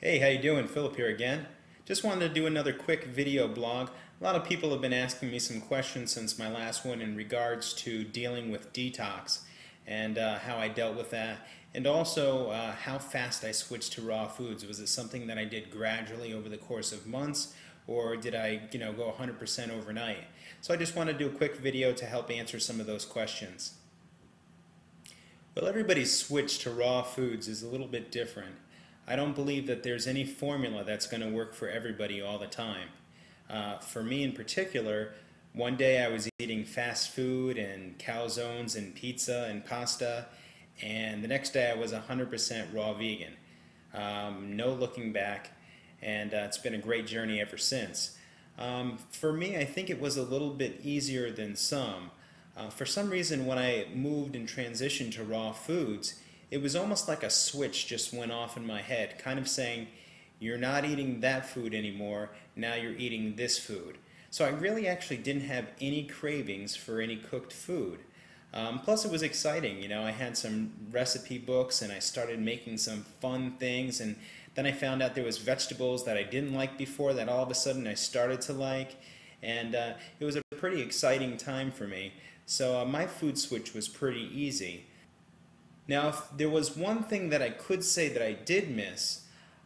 Hey, how you doing? Philip here again. Just wanted to do another quick video blog. A lot of people have been asking me some questions since my last one in regards to dealing with detox and how I dealt with that, and also how fast I switched to raw foods. Was it something that I did gradually over the course of months, or did I, go 100% overnight? So I just want to do a quick video to help answer some of those questions. Well, everybody's switch to raw foods is a little bit different. I don't believe that there's any formula that's going to work for everybody all the time. For me in particular, one day I was eating fast food and calzones and pizza and pasta, and the next day I was 100% raw vegan. No looking back, and it's been a great journey ever since. For me, I think it was a little bit easier than some. For some reason, when I moved and transitioned to raw foods, it was almost like a switch just went off in my head, kind of saying, you're not eating that food anymore, now you're eating this food. So I really actually didn't have any cravings for any cooked food. Plus it was exciting, I had some recipe books and I started making some fun things, and then I found out there was vegetables that I didn't like before that all of a sudden I started to like, and it was a pretty exciting time for me. So my food switch was pretty easy. Now, if there was one thing that I could say that I did miss,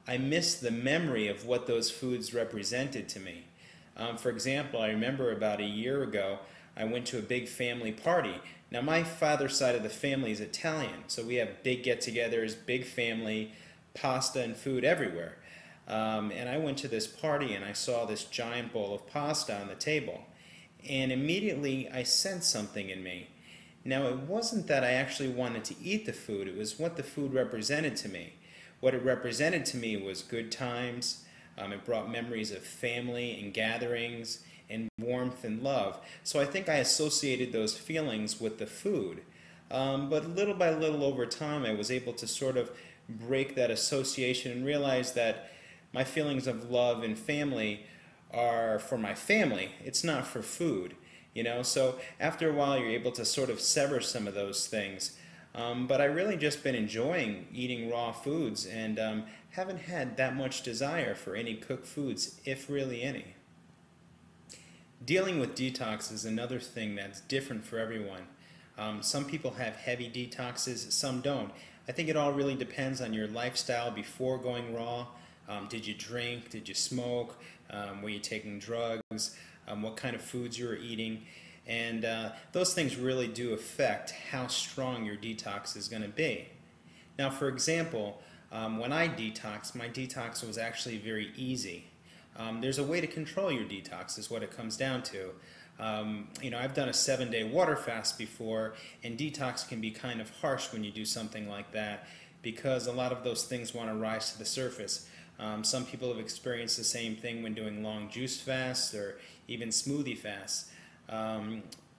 I missed the memory of what those foods represented to me. For example, I remember about a year ago, I went to a big family party. Now, my father's side of the family is Italian, so we have big get-togethers, big family, pasta and food everywhere. And I went to this party and I saw this giant bowl of pasta on the table. And immediately I sensed something in me. Now, it wasn't that I actually wanted to eat the food, it was what the food represented to me. What it represented to me was good times, it brought memories of family and gatherings and warmth and love. So I think I associated those feelings with the food. But little by little over time, I was able to sort of break that association and realize that my feelings of love and family are for my family, it's not for food. So after a while you're able to sort of sever some of those things. But I really just been enjoying eating raw foods, and haven't had that much desire for any cooked foods, if really any. Dealing with detox is another thing that's different for everyone. Some people have heavy detoxes, some don't. I think it all really depends on your lifestyle before going raw. Did you drink? Did you smoke? Were you taking drugs? What kind of foods you were eating? And those things really do affect how strong your detox is going to be. Now, for example, when I detoxed, my detox was actually very easy. There's a way to control your detox is what it comes down to. I've done a 7-day water fast before, and detox can be kind of harsh when you do something like that because a lot of those things want to rise to the surface. Some people have experienced the same thing when doing long juice fasts or even smoothie fasts.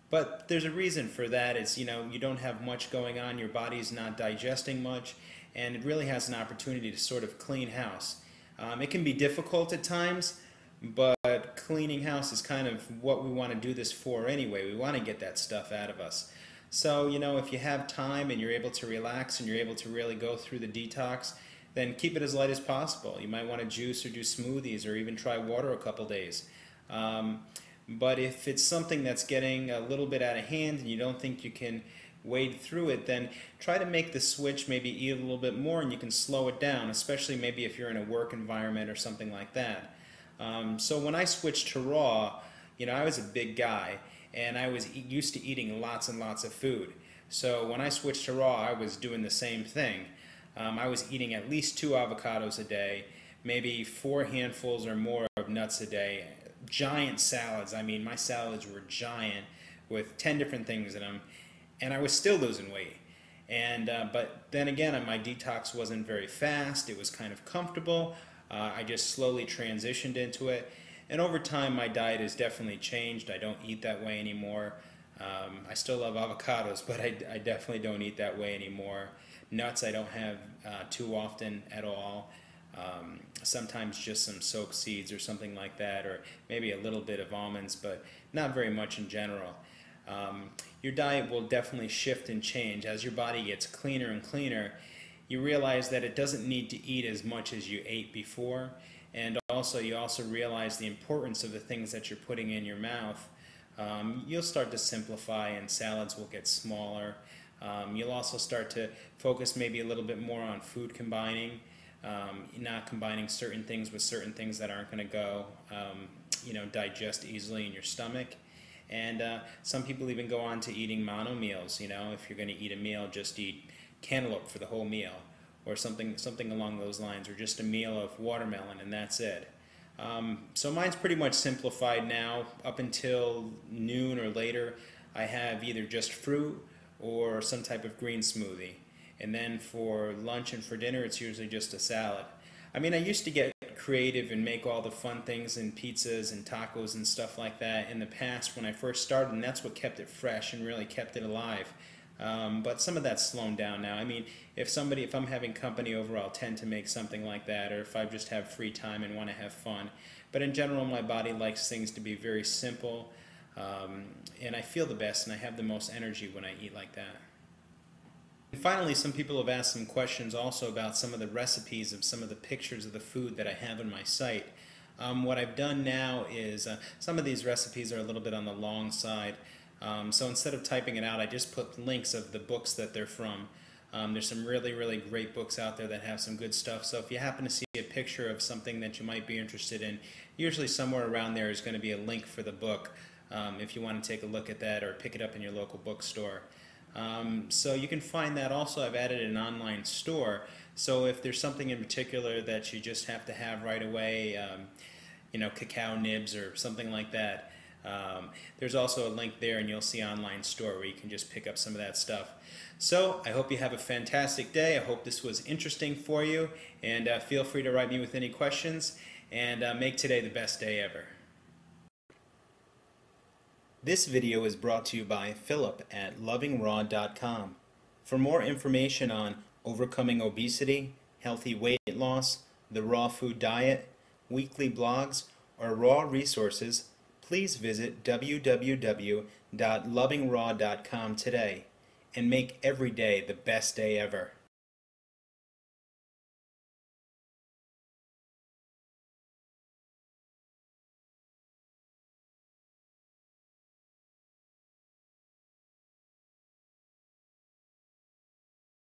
But there's a reason for that. It's, you don't have much going on, your body's not digesting much, and it really has an opportunity to sort of clean house. It can be difficult at times, but cleaning house is kind of what we want to do this for anyway. We want to get that stuff out of us. So, if you have time and you're able to relax and you're able to really go through the detox, then keep it as light as possible. You might want to juice or do smoothies or even try water a couple days. But if it's something that's getting a little bit out of hand and you don't think you can wade through it, then try to make the switch, maybe eat a little bit more and you can slow it down, especially maybe if you're in a work environment or something like that. So when I switched to raw, I was a big guy and I was used to eating lots and lots of food. So when I switched to raw, I was doing the same thing. I was eating at least 2 avocados a day, maybe 4 handfuls or more of nuts a day, giant salads. I mean, my salads were giant with 10 different things in them, and I was still losing weight. But then again, my detox wasn't very fast. It was kind of comfortable. I just slowly transitioned into it, and over time my diet has definitely changed. I don't eat that way anymore. I still love avocados, but I definitely don't eat that way anymore. Nuts I don't have too often at all. Sometimes just some soaked seeds or something like that, or maybe a little bit of almonds, but not very much in general. Your diet will definitely shift and change. As your body gets cleaner and cleaner, you realize that it doesn't need to eat as much as you ate before, and also you also realize the importance of the things that you're putting in your mouth. You'll start to simplify, and salads will get smaller. You'll also start to focus maybe a little bit more on food combining, not combining certain things with certain things that aren't going to go, digest easily in your stomach. And some people even go on to eating mono meals. If you're going to eat a meal, just eat cantaloupe for the whole meal, or something along those lines, or just a meal of watermelon and that's it. So mine's pretty much simplified now. Up until noon or later, I have either just fruit or some type of green smoothie. And then for lunch and for dinner, it's usually just a salad. I mean, I used to get creative and make all the fun things and pizzas and tacos and stuff like that in the past when I first started, and that's what kept it fresh and really kept it alive. But some of that's slowing down now. I mean, if I'm having company over, I'll tend to make something like that, or if I just have free time and want to have fun. But in general, my body likes things to be very simple, and I feel the best and I have the most energy when I eat like that. And finally, some people have asked some questions also about some of the recipes of some of the pictures of the food that I have on my site. What I've done now is some of these recipes are a little bit on the long side. So instead of typing it out, I just put links of the books that they're from. There's some really, really great books out there that have some good stuff. So if you happen to see a picture of something that you might be interested in, usually somewhere around there is going to be a link for the book if you want to take a look at that or pick it up in your local bookstore. So you can find that. Also, I've added an online store. So if there's something in particular that you just have to have right away, cacao nibs or something like that, there's also a link there, and you'll see online store where you can just pick up some of that stuff. So I hope you have a fantastic day. I hope this was interesting for you, and feel free to write me with any questions, and make today the best day ever. This video is brought to you by Philip at lovingraw.com. For more information on overcoming obesity, healthy weight loss, the raw food diet, weekly blogs, or raw resources, please visit www.lovingraw.com today and make every day the best day ever.